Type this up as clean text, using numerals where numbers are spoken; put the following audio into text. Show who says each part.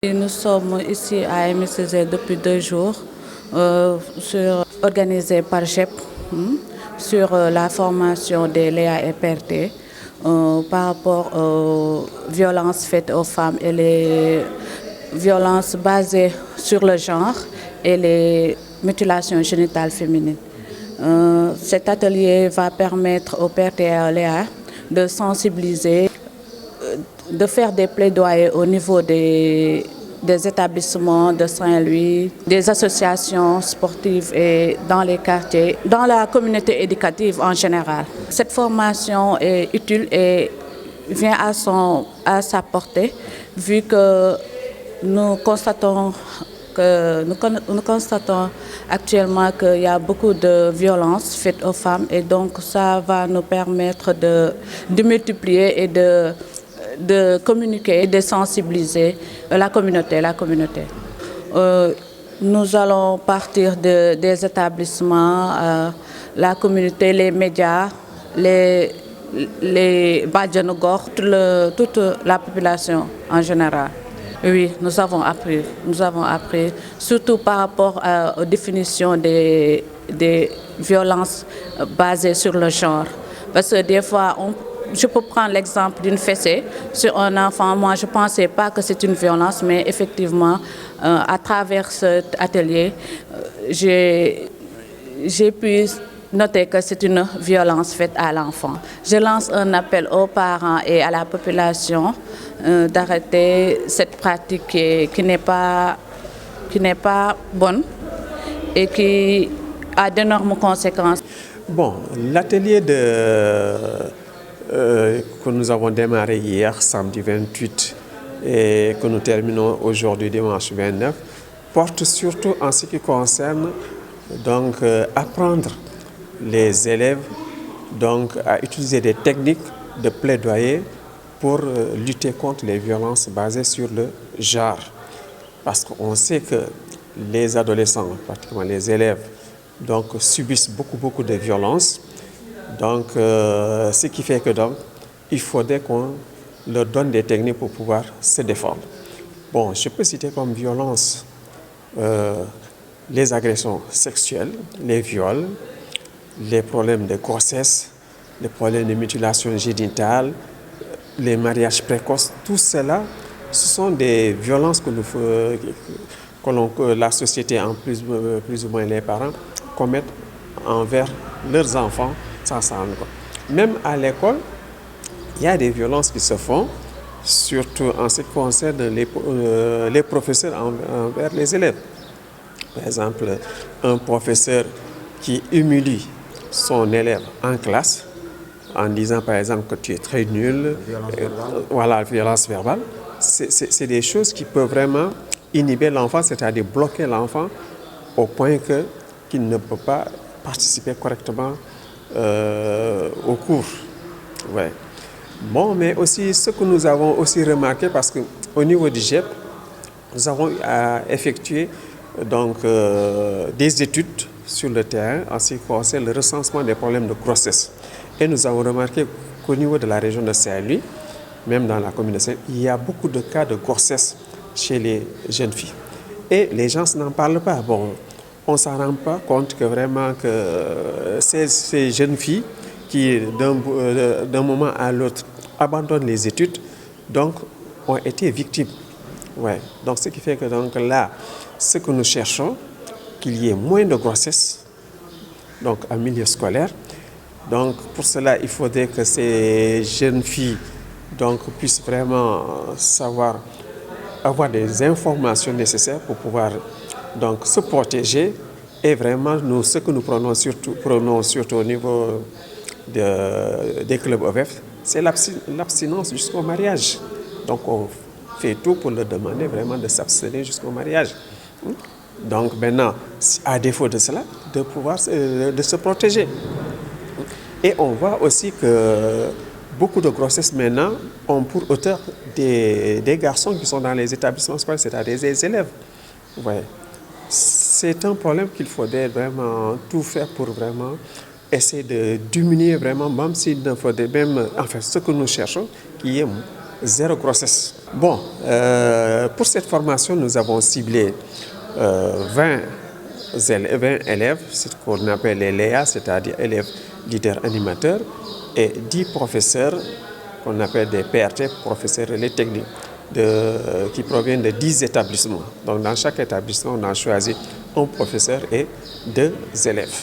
Speaker 1: Nous sommes ici à MCZ depuis 2 jours, organisé par GEP sur la formation des Léa et PRT par rapport aux violences faites aux femmes et les violences basées sur le genre et les mutilations génitales féminines. Cet atelier va permettre aux PRT et aux Léa de sensibiliser, de faire des plaidoyers au niveau des établissements de Saint-Louis, des associations sportives et dans les quartiers, dans la communauté éducative en général. Cette formation est utile et vient à sa portée, vu que nous constatons actuellement qu'il y a beaucoup de violences faites aux femmes et donc ça va nous permettre de multiplier et de communiquer et de sensibiliser la communauté. Nous allons partir des établissements, la communauté, les médias, les bajenu gox, toute la population en général. Oui, nous avons appris, surtout par rapport aux définitions des violences basées sur le genre. Parce que des fois, je peux prendre l'exemple d'une fessée sur un enfant. Moi, je ne pensais pas que c'est une violence, mais effectivement, à travers cet atelier, j'ai pu noter que c'est une violence faite à l'enfant. Je lance un appel aux parents et à la population d'arrêter cette pratique qui n'est pas bonne et qui a d'énormes conséquences.
Speaker 2: Bon, l'atelier que nous avons démarré hier, samedi 28, et que nous terminons aujourd'hui, dimanche 29, porte surtout en ce qui concerne donc apprendre les élèves donc à utiliser des techniques de plaidoyer pour lutter contre les violences basées sur le genre. Parce qu'on sait que les adolescents, pratiquement les élèves, donc subissent beaucoup de violences. Donc, ce qui fait que donc, il faudrait qu'on leur donne des techniques pour pouvoir se défendre. Bon, je peux citer comme violence les agressions sexuelles, les viols, les problèmes de grossesse, les problèmes de mutilation génitale, les mariages précoces. Tout cela, ce sont des violences que la société, en plus ou moins les parents, commettent envers leurs enfants sans s'en rendre compte. Même à l'école, il y a des violences qui se font, surtout en ce qui concerne les professeurs envers les élèves. Par exemple, un professeur qui humilie son élève en classe en disant par exemple que tu es très nul, voilà, violence verbale, c'est des choses qui peuvent vraiment inhiber l'enfant, c'est-à-dire bloquer l'enfant au point qu'il ne peut pas participer correctement au cours. Ouais. Bon, mais aussi ce que nous avons aussi remarqué, parce qu'au niveau du GEP, nous avons effectué donc, des études sur le terrain en ce qui concerne le recensement des problèmes de grossesse. Et nous avons remarqué qu'au niveau de la région de Saint-Louis, même dans la commune de Saint-Louis, il y a beaucoup de cas de grossesse chez les jeunes filles. Et les gens n'en parlent pas. Bon, on ne s'en rend pas compte que vraiment que ces jeunes filles qui, d'un moment à l'autre, abandonnent les études, donc ont été victimes. Ouais. Donc, ce qui fait que donc, là, ce que nous cherchons, qu'il y ait moins de grossesse donc, en milieu scolaire. Donc, pour cela, il faudrait que ces jeunes filles donc, puissent vraiment savoir avoir des informations nécessaires pour pouvoir donc, se protéger. Et vraiment, nous, ce que nous prenons surtout au niveau des clubs OVF, c'est l'abstinence jusqu'au mariage. Donc, on fait tout pour leur demander vraiment de s'abstenir jusqu'au mariage. Donc, maintenant, à défaut de cela, de pouvoir de se protéger. Et on voit aussi que beaucoup de grossesses maintenant ont pour auteur des garçons qui sont dans les établissements scolaires, c'est-à-dire des élèves. Ouais. C'est un problème qu'il faudrait vraiment tout faire pour vraiment essayer de diminuer vraiment, même s'il ne faudrait même, enfin, ce que nous cherchons, qui est zéro grossesse. Bon, pour cette formation, nous avons ciblé 20 élèves, ce qu'on appelle les LEA, c'est-à-dire élèves leaders animateurs, et 10 professeurs qu'on appelle des PRT, professeurs relais techniques, qui proviennent de 10 établissements. Donc dans chaque établissement, on a choisi un professeur et 2 élèves.